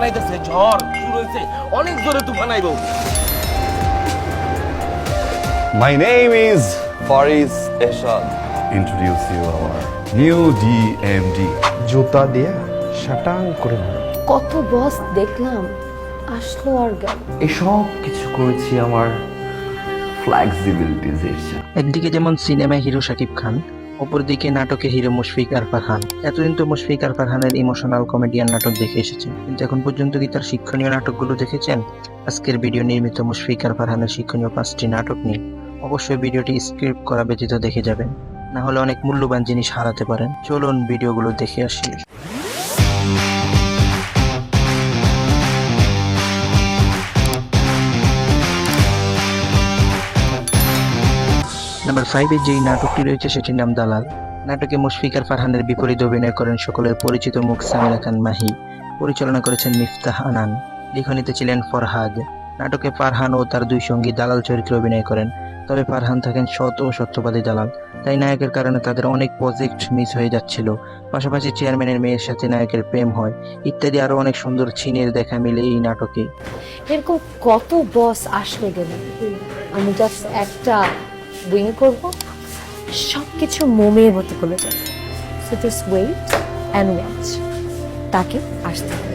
আইতাছে, ঝড় শুরু হয়েছে, অনেক জোরে তুফান আইবো। My name is Faris Eshad. Introduce you our new DMD. জুতা দিয়ে শাটাং করে মারো। কত বস দেখলাম, আসলো আর গেল। এসব কিছু করেছি আমার ফ্লেক্সিবিলিটির জন্য। একদিকে যেমন সিনেমায় হিরো শাকিব খান, অপরদিকে নাটকে হিরো মুশফিক আর ফারহান। এতদিন তো মুশফিক আর ফারহানের ইমোশনাল কমেডিয়ান নাটক দেখে এসেছেন, কিন্তু এখন পর্যন্ত কি তার শিক্ষণীয় নাটকগুলো দেখেছেন? আজকের ভিডিও নির্মিত মুশফিক আর ফারহানের শিক্ষণীয় 5টি নাটক নিয়ে। অবশ্যই ভিডিওটি স্ক্রিপ্ট করা ব্যতীত দেখে যাবেন, না হলে অনেক মূল্যবান জিনিস হারাতে পারেন। চলুন ভিডিওগুলো দেখে আসি। নাম্বার 5 এ যেই নাটকটি রয়েছে সেটির নাম দালাল। নাটকে মুশফিক আর ফারহানের বিপরীতে অভিনয় করেন সকলের পরিচিত মুখ সামিরা খান মাহি। পরিচালনা করেছেন মিফতাহ আনান। লিখনিতে ছিলেন ফরহাদ। নাটকে ফারহান ও তার দুই সঙ্গী দালাল চরিত্রে অভিনয় করেন। তবে ফারহান থাকেন সৎ ও সত্যবাদী দালাল, তাই নায়কের কারণে তাদের অনেক প্রজেক্ট মিস হয়ে যাচ্ছিল। পাশাপাশি চেয়ারম্যানের মেয়ের সাথে নায়কের প্রেম হয়, ইত্যাদি আরো অনেক সুন্দর সিনের দেখা মিলে এই নাটকে। এরকম কত বস আসলে গেল, আমি জাস্ট একটা উইং করব, সব কিছু মোমের মতো করে যাবে। So just wait and watch, তাকে আসতে হবে।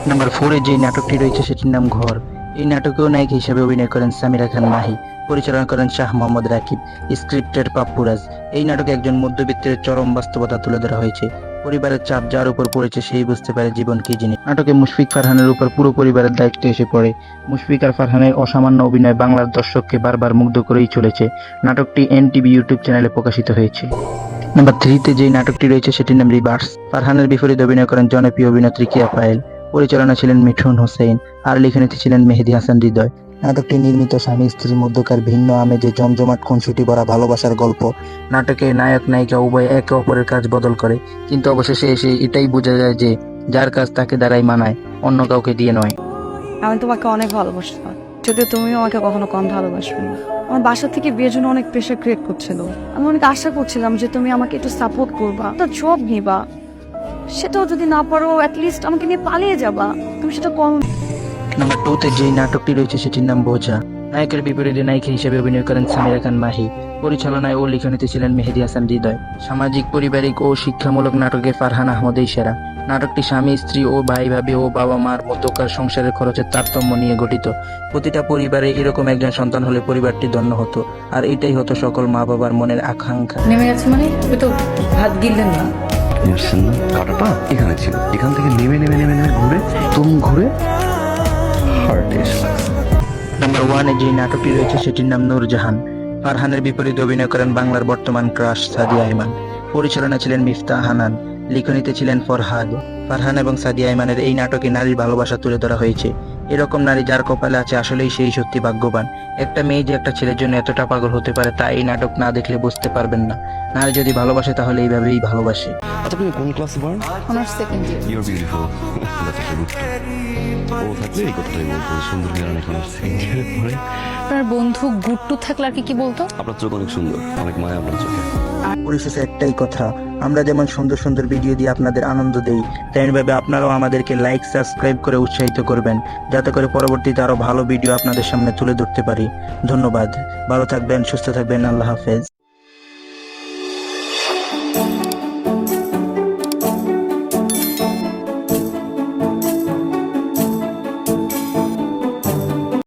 নাম্বার 4 এ যে নাটকটি রয়েছে সেটির নাম ঘর। এই নাটকেও নায়ক হিসেবে অভিনয় করেন সামিরা খান মাহি। পরিচালনা করেন শাহ মোহাম্মদ রাকিব। স্ক্রিপ্টের পাপ্পুরাজ। এই নাটকে একজন মধ্যবিত্তের চরম বাস্তবতা তুলে ধরা হয়েছে। পরিবারের চাপ যার উপর পড়েছে সেই বুঝতে পারে জীবন কি জিনিস। নাটকে মুশফিক ফারহানের উপর পুরো পরিবারের দায়িত্ব এসে পড়ে। মুশফিক আর ফারহানের অসামান্য অভিনয় বাংলার দর্শককে বারবার মুগ্ধ করেই চলেছে। নাটকটি এনটিভি ইউটিউব চ্যানেলে প্রকাশিত হয়েছে। নাম্বার 3 তে যে নাটকটি রয়েছে সেটির নাম রিভার্স। ফারহানের বিপরীতে অভিনয় করেন জনপ্রিয় অভিনেত্রী কিয়া পায়েল। পরিচালনা ছিলেন মিঠুন হোসেন আর লিখনিতে ছিলেন মেহেদী হাসান হৃদয়। নাটকটি নির্মিত স্বামী স্ত্রীর মধ্যকার ভিন্ন আমেজে জমজমাট খুনসুটি ভরা ভালোবাসার গল্প। নাটকে নায়ক নায়িকা উভয় একে অপরের কাজ বদল করে, কিন্তু অবশেষে এসে এটাই বোঝা যায় যে যার কাজ তাকে দ্বারাই মানায়, অন্য কাউকে দিয়ে নয়। আমি তোমাকে অনেক ভালোবাসতাম, যদিও তুমিও আমাকে কখনো কম ভালোবাসবে না। আমার বাসা থেকে বিয়ের জন্য অনেক প্রেশার ক্রিয়েট করছিল। আমি অনেক আশা করছিলাম যে তুমি আমাকে একটু সাপোর্ট করবা, একটা জব নিবা, সেটাও যদি না পারো অ্যাটলিস্ট আমাকে নিয়ে পালিয়ে যাবা। তুমি সেটা কম। নাম্বার 2 তে যে নাটকটি রয়েছে সেটির নাম বোঝা। নায়কের বিপরীতে নায়িকা হিসেবে অভিনয় করেন সামিরা খান মাহি। পরিচালনায় ও লিখনিতে ছিলেন মেহেদী হাসান হৃদয়। সামাজিক, পারিবারিক ও শিক্ষামূলক নাটকে ফারহান আহমদই সেরা। নাটকটি স্বামী স্ত্রী ও ভাই ভাবি ও বাবা মার মধ্যকার সংসারের খরচের তারতম্য নিয়ে গঠিত। প্রতিটা পরিবারে এরকম একজন সন্তান হলে পরিবারটি ধন্য হতো, আর এটাই হতো সকল মা বাবার মনের আকাঙ্ক্ষা। নেমে গেছে মানে ওই তো ভাত গিললেন না। কাটাটা এখানে ছিল, এখান থেকে নেমে নেমে নেমে নেমে ঘুরে ঘুরে হার্টে এসে লাগছে। নাম্বার 1 এ যে নাটকটি রয়েছে সেটির নাম নূরজাহান। ফারহানের বিপরীতে অভিনয় করেন বাংলার বর্তমান ক্রাশ সাদিয়া আইমান। পরিচালনা ছিলেন মিফতাহ আনান। লিখনিতে ছিলেন ফরহাদ। ফারহান এবং সাদিয়া আইমানের এই নাটকে নারীর ভালোবাসা তুলে ধরা হয়েছে। এরকম নারী যার কপালে আছে আসলেই সেই সত্যি ভাগ্যবান। একটা মেয়ে যে একটা ছেলের জন্য এতটা পাগল হতে পারে তা এই নাটক না দেখলে বুঝতে পারবেন না। নারী যদি ভালোবাসে তাহলে এইভাবেই ভালোবাসে। আচ্ছা, তুমি কোন ক্লাসে পড়েন? Honours second year. You're beautiful. ও থাকলে এই কথাটাই বলতো, সুন্দর মেয়ে অনেক সেকেন্ড ইয়ারে পড়ে। আপনার বন্ধু গুট্টু থাকলে আর কি বলতো? আপনার চোখ অনেক সুন্দর, অনেক মায়া আপনার চোখে। পরিশেষে একটাই কথা, আমরা যেমন সুন্দর সুন্দর ভিডিও দিয়ে আপনাদের আনন্দ দেই, তেমনিভাবে আপনারাও আমাদেরকে লাইক সাবস্ক্রাইব করে উৎসাহিত করবেন, যাতে করে পরবর্তীতে আরো ভালো ভিডিও আপনাদের সামনে তুলে ধরতে পারি। ধন্যবাদ, ভালো থাকবেন, সুস্থ থাকবেন, আল্লাহ হাফেজ।